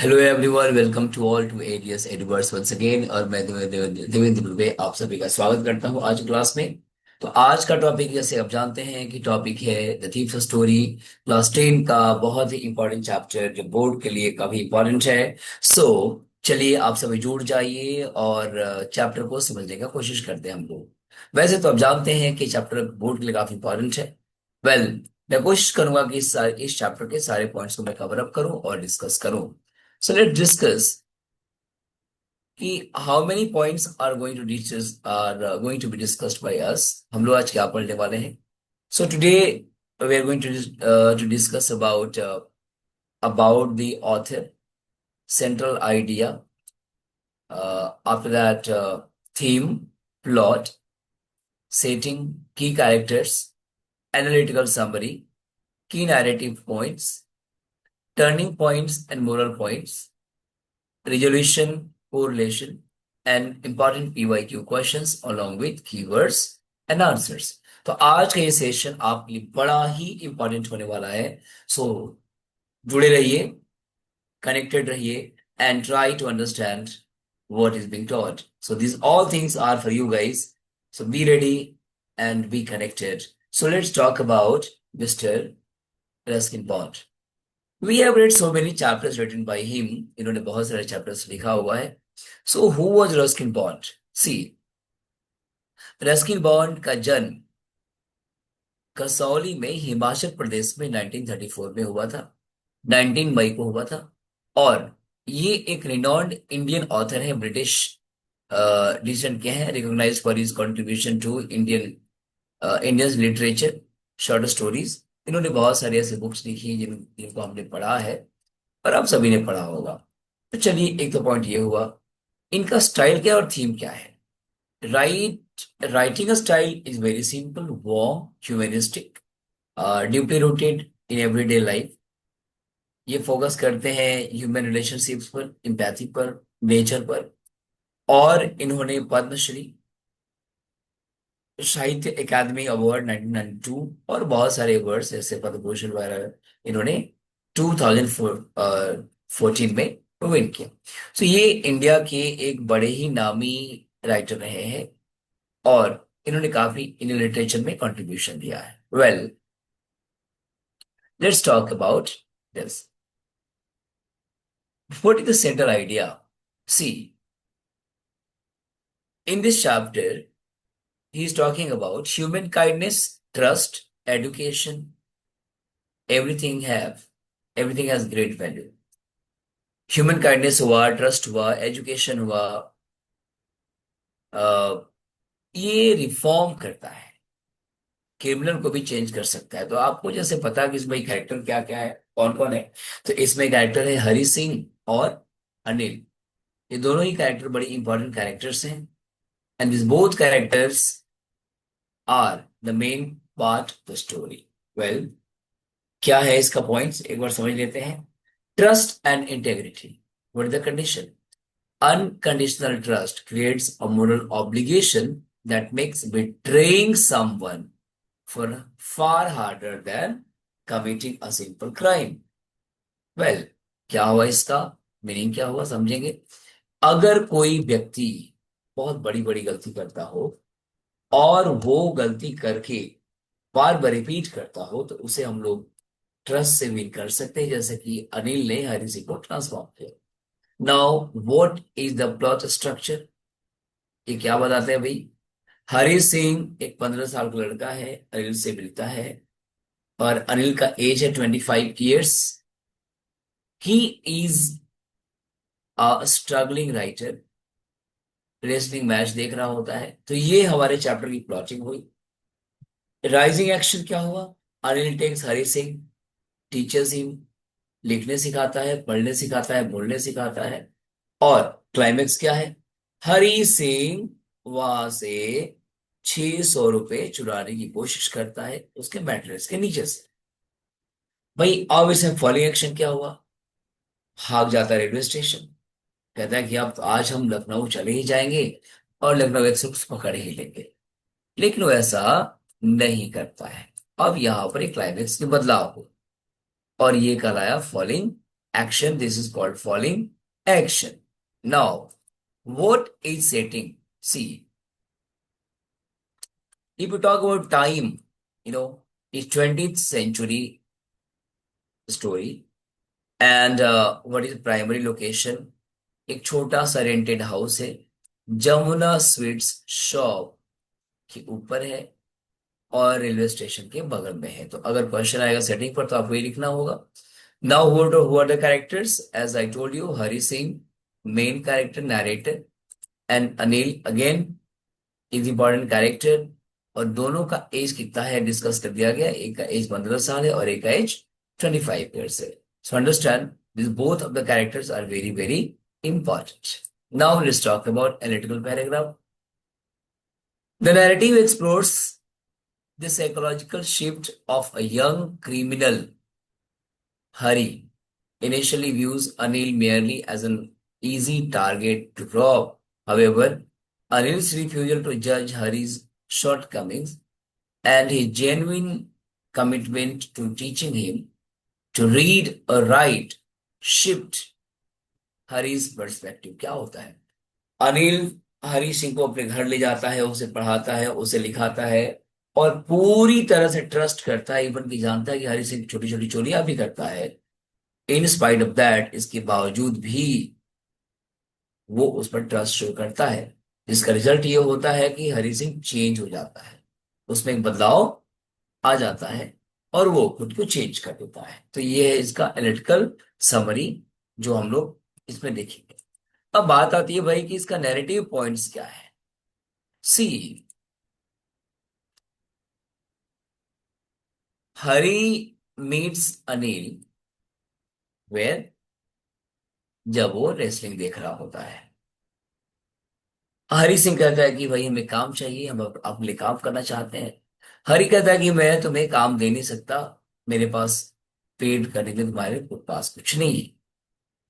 Hello everyone, welcome to all to alias adverse once again. और मैं देवेंद्र दुबे आप सभी का स्वागत करता हूं आज की क्लास में। तो आज का टॉपिक, जैसे आप जानते हैं कि टॉपिक है द थीव्स स्टोरी, क्लास 10 का बहुत ही इंपॉर्टेंट चैप्टर जो बोर्ड के लिए काफी इंपॉर्टेंट है। सो चलिए आप सभी जुड़ जाइए और चैप्टर को समझने का कोशिश करते हैं हम लोग। वैसे तो आप जानते हैं कि चैप्टर बोर्ड के लिए काफी इंपॉर्टेंट है। वेल, मैं कोशिश करूंगा कि इस चैप्टर के सारे पॉइंट्स को मैं कवर अप करूं और डिस्कस करूं। So let's discuss कि how many points are going to going to be discussed by us। हम लोग आज क्या पढ़ने वाले हैं? So today we are going to discuss about the author, central idea, after that theme, plot, setting, key characters, analytical summary, key narrative points, turning points and moral points, resolution, correlation, and important PYQ questions along with keywords and answers। तो आज का ये session आपके लिए बड़ा ही important होने वाला है। सो जुड़े रहिए, कनेक्टेड रहिए, and try to understand what is being taught। So these all things are for you guys. So be ready and be connected। So let's talk about Mr. Ruskin Bond। We have read so many chapters written by him। इन्होंने बहुत सारे chapters लिखा हुआ है। So who was Ruskin Bond? See, Ruskin bond का जन्म कसौली में हिमाचल प्रदेश में 1934 में हुआ था। 19 मई को हुआ था। और ये एक रिनॉन्ड इंडियन ऑथर है, ब्रिटिश डिसेंट के हैं, recognised for his contribution to Indian literature, short stories. इन्होंने बहुत सारी ऐसी बुक्स लिखी जिनको हमने पढ़ा है और आप सभी ने पढ़ा होगा। तो चलिए, एक तो पॉइंट ये हुआ। इनका स्टाइल क्या और थीम क्या है? Writing style is very simple, warm, humanistic, deeply rooted in everyday life. ये फोकस करते हैं ह्यूमन रिलेशनशिप्स पर, एम्पैथी पर, नेचर पर। और इन्होंने पद्मश्री, साहित्य अकादमी अवार्ड 1992 और बहुत सारे अवार्ड्स जैसे पद्म भूषण वगैरह इन्होंने 2014 में विन किया। तो ये इंडिया के एक बड़े ही नामी राइटर रहे हैं और इन्होंने काफी इंडियन लिटरेचर में कंट्रीब्यूशन दिया है। Well, let's talk about this. What is the central idea? See, in this chapter he is talking about human kindness, trust, education, everything have everything has great value। Human kindness हुआ, trust हुआ, education हुआ। अ, ये reform करता है, criminal को भी change कर सकता है। तो आपको जैसे पता है कि इसमें कैरेक्टर क्या क्या है, कौन कौन है। तो इसमें कैरेक्टर है हरि सिंह और अनिल। ये दोनों ही कैरेक्टर बड़ी इंपॉर्टेंट कैरेक्टर्स हैं। And this both characters are the main part of the story. Well, क्या है इसका पॉइंट्स एक बार समझ लेते हैं। Trust and integrity, what is the condition? Unconditional trust creates a moral obligation that makes betraying someone for far harder than committing a simple crime। Well, क्या हुआ इसका मीनिंग, क्या हुआ समझेंगे। अगर कोई व्यक्ति बहुत बड़ी बड़ी गलती करता हो और वो गलती करके बार बार रिपीट करता हो, तो उसे हम लोग ट्रस्ट से विन कर सकते हैं, जैसे कि अनिल ने हरि सिंह को ट्रांसफॉर्म किया। Now what is the plot structure? ये क्या बताते हैं भाई? हरि सिंह एक 15 साल का लड़का है, अनिल से मिलता है और अनिल का एज है 25 years. He is a struggling writer, wrestling match देख रहा होता है। तो ये हमारे चैप्टर की प्लॉटिंग हुई। राइजिंग एक्शन क्या हुआ? Anil takes Hari Singh, teaches him, लिखने सिखाता है, पढ़ने सिखाता है, बोलने सिखाता है। और क्लाइमेक्स क्या है? हरि सिंह वहां से 600 रुपए चुराने की कोशिश करता है उसके मैट्रेस के नीचे से। भाई अब इसमें फॉलोइंग एक्शन क्या हुआ? भाग जाता है रेलवे स्टेशन, कहता है कि अब तो आज हम लखनऊ चले ही जाएंगे और लखनऊ एक्सप्रेस पकड़ ही लेंगे। लेकिन वो ऐसा नहीं करता है। अब यहाँ पर एक क्लाइमेक्स में बदलाव हो और ये कहलाया falling action. This is called falling action. Now, what is setting? See, if you talk about time, you know, it's 20th century story. And what is primary location? एक छोटा सा रेंटेड हाउस है, जमुना स्वीट्स शॉप के ऊपर है और railway station के बगल में है। तो अगर क्वेश्चन आएगा सेटिंग पर तो आपको ये लिखना होगा। Now who are the characters? As I told you, Hari Singh main character narrator, and Anil again is important character. और दोनों का एज कितना है डिस्कस कर दिया गया। एक का एज 15 साल है और एक का एज 25 ईयर्स है। So understand this, both of the characters are very very important. Now let's talk about analytical paragraph. The narrative explores the psychological shift of a young criminal. Hari initially views Anil merely as an easy target to rob. However, Anil's refusal to judge Hari's shortcomings and his genuine commitment to teaching him to read or write shift Hari's perspective. क्या होता है? अनिल हरी सिंह को अपने घर ले जाता है, उसे पढ़ाता है, उसे लिखाता है और पूरी तरह से ट्रस्ट करता है। इवन की जानता है कि हरी सिंह छोटी छोटी चोरियां भी करता है। इन स्पाइट ऑफ दैट, इसके बावजूद भी वो उस पर ट्रस्ट शो करता है, जिसका रिजल्ट ये होता है कि हरी सिंह चेंज हो जाता है, उसमें एक बदलाव आ जाता है और वो खुद को चेंज कर देता है। तो ये है इसका एनालिटिकल समरी जो हम लोग इसमें देखेंगे। अब बात आती है भाई कि इसका नैरेटिव पॉइंट्स क्या है। सी, हरी मीट्स अनिल वेयर, जब वो रेसलिंग देख रहा होता है। हरी सिंह कहता है कि भाई हमें काम चाहिए, हम अपने लिए काम करना चाहते हैं। हरी कहता है कि मैं तुम्हें काम दे नहीं सकता, मेरे पास पेड करने के लिए तुम्हारे पास कुछ नहीं है।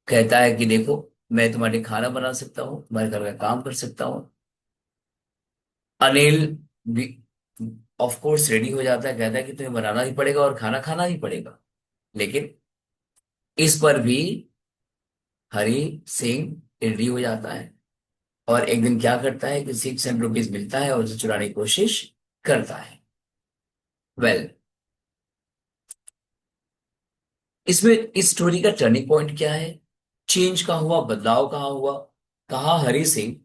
कहता है कि देखो, मैं तुम्हारे लिए खाना बना सकता हूँ, तुम्हारे घर का काम कर सकता हूँ। अनिल भी ऑफ कोर्स रेडी हो जाता है, कहता है कि तुम्हें बनाना ही पड़ेगा और खाना खाना ही पड़ेगा। लेकिन इस पर भी हरी सिंह रेडी हो जाता है और एक दिन क्या करता है कि 600 रुपीज मिलता है और उसे चुराने की कोशिश करता है। वेल, इसमें इस स्टोरी का टर्निंग पॉइंट क्या है? चेंज कहाँ हुआ, बदलाव कहाँ हुआ, कहाँ हरी सिंह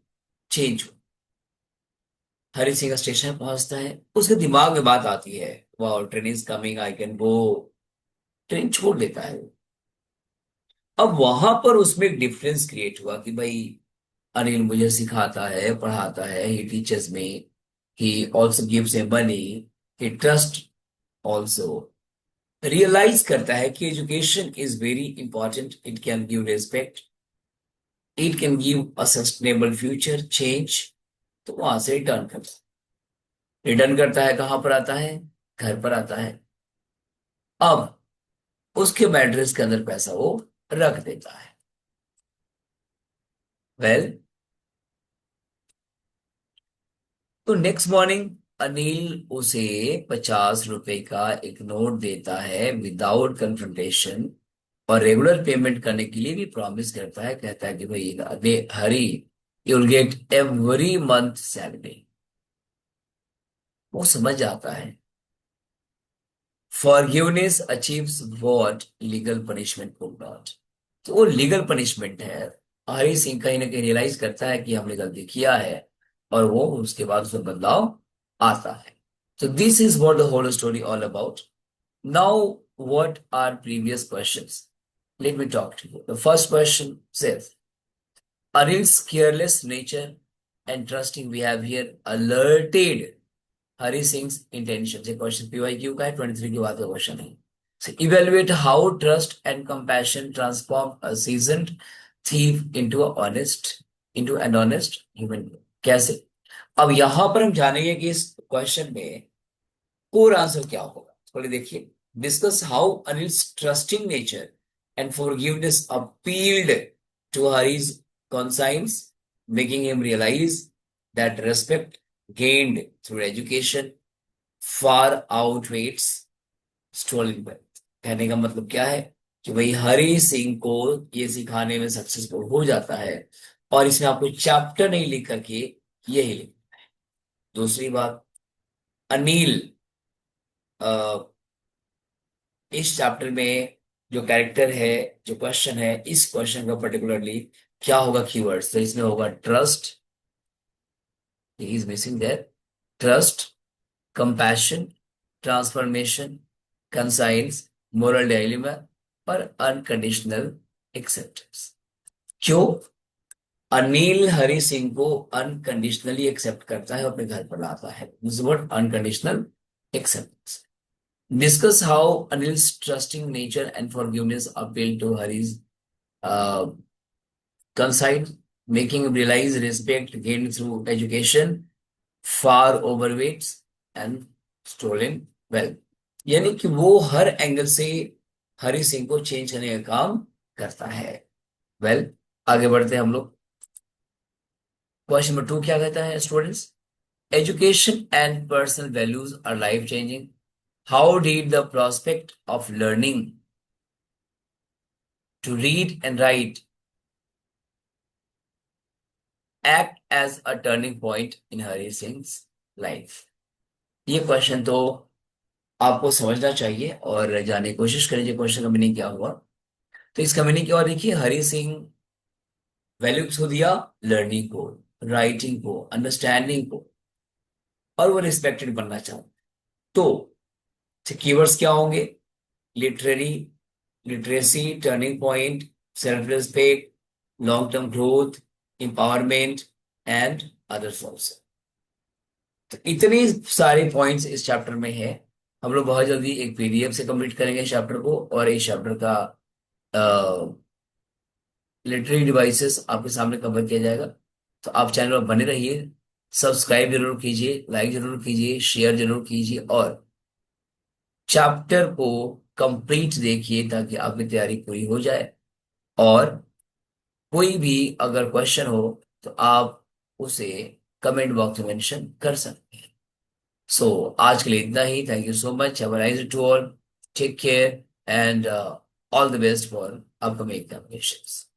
चेंज हुआ? हरी सिंह स्टेशन पहुंचता है, उसके दिमाग में बात आती है, वाह train is coming, I can go. Train छोड़ देता है वो। अब वहां पर उसमें एक डिफरेंस क्रिएट हुआ कि भाई अनिल मुझे सिखाता है, पढ़ाता है, he teaches me, he also gives a money, he trust also. Realise करता है कि education is very important, it can give respect, it can give a sustainable future change. तो वहां से रिटर्न करता है, कहां पर आता है? घर पर आता है। अब उसके मैट्रेस के अंदर पैसा वो रख देता है। वेल, तो नेक्स्ट मॉर्निंग अनिल उसे 50 रुपए का एक नोट देता है विदाउट कन्फ्रंटेशन और रेगुलर पेमेंट करने के लिए भी प्रॉमिस करता है। कहता है कि भाई Hari, you will get every month salary. वो समझ जाता है forgiveness achieves what legal punishment could not. तो वो लीगल पनिशमेंट है। हरी सिंह कहीं ना कहीं रियलाइज करता है कि हमने गलती किया है और वो उसके बाद उसमें बदलाव आता है। तो this is what the whole story all about. Now what are previous questions? Let me talk to you. The first question says Anil's careless nature and trusting behavior alerted Hari Singh intention. से क्वेश्चन पीवाईक्यू का है, 23 की बात का question है। So evaluate how trust and compassion transform a seasoned thief into an honest human being। कैसे? अब यहां पर हम जानेंगे कि इस क्वेश्चन में कोर आंसर क्या होगा। थोड़ी देखिए, discuss how Anil's trusting nature and forgiveness appealed to Hari's conscience, making him realize that respect gained through education far outweighs stolen wealth। कहने का मतलब क्या है? कि भाई हरी सिंह को ये सिखाने में सक्सेसफुल हो जाता है, और इसमें आपको चैप्टर नहीं लिख करके यही लिख। दूसरी बात, अनिल, अ, इस चैप्टर में जो कैरेक्टर है, जो क्वेश्चन है, इस क्वेश्चन का पर्टिकुलरली क्या होगा कीवर्ड्स, तो इसमें होगा trust, he is missing that, trust, compassion, transformation, conscience, moral dilemma और अनकंडीशनल एक्सेप्टेंस। क्यों? अनिल हरि सिंह को अनकंडीशनली एक्सेप्ट करता है, अपने घर पर लाता है, word unconditional acceptance. Discuss how Anil's trusting nature and forgiveness appeal to Hari's uh, conscience, making him realize respect gained through education far overweights and stolen wealth। यानी कि वो हर एंगल से हरि सिंह को चेंज करने का काम करता है। वेल, आगे बढ़ते हैं हम लोग। क्वेश्चन नंबर 2 क्या कहता है students? Education and personal values our life changing. How did the prospect of learning to read and write act as a turning point in Hari Singh's life? ये क्वेश्चन तो आपको समझना चाहिए और जानने की कोशिश करिए क्वेश्चन का मीनिंग क्या हुआ। तो इसका मीनिंग क्या हुआ, देखिए, हरि सिंह वैल्यू किसको दिया? लर्निंग को, राइटिंग को, अंडरस्टैंडिंग को, और वो रिस्पेक्टेड बनना चाहता। तो कीवर्ड्स क्या होंगे? Literary, literacy, turning point, self respect, long term growth, empowerment and others also. तो इतने सारे पॉइंट्स इस चैप्टर में है। हम लोग बहुत जल्दी एक पीडीएफ से कंप्लीट करेंगे इस चैप्टर को, और इस चैप्टर का लिटरेरी डिवाइसेस आपके सामने कवर किया जाएगा। तो आप चैनल पर बने रहिए, सब्सक्राइब जरूर कीजिए, लाइक जरूर कीजिए, शेयर जरूर कीजिए, और चैप्टर को कंप्लीट देखिए ताकि आपकी तैयारी पूरी हो जाए। और कोई भी अगर क्वेश्चन हो तो आप उसे कमेंट बॉक्स में मेंशन कर सकते हैं। सो आज के लिए इतना ही। Thank you so much, have a nice to all, take care and all the best for upcoming examinations.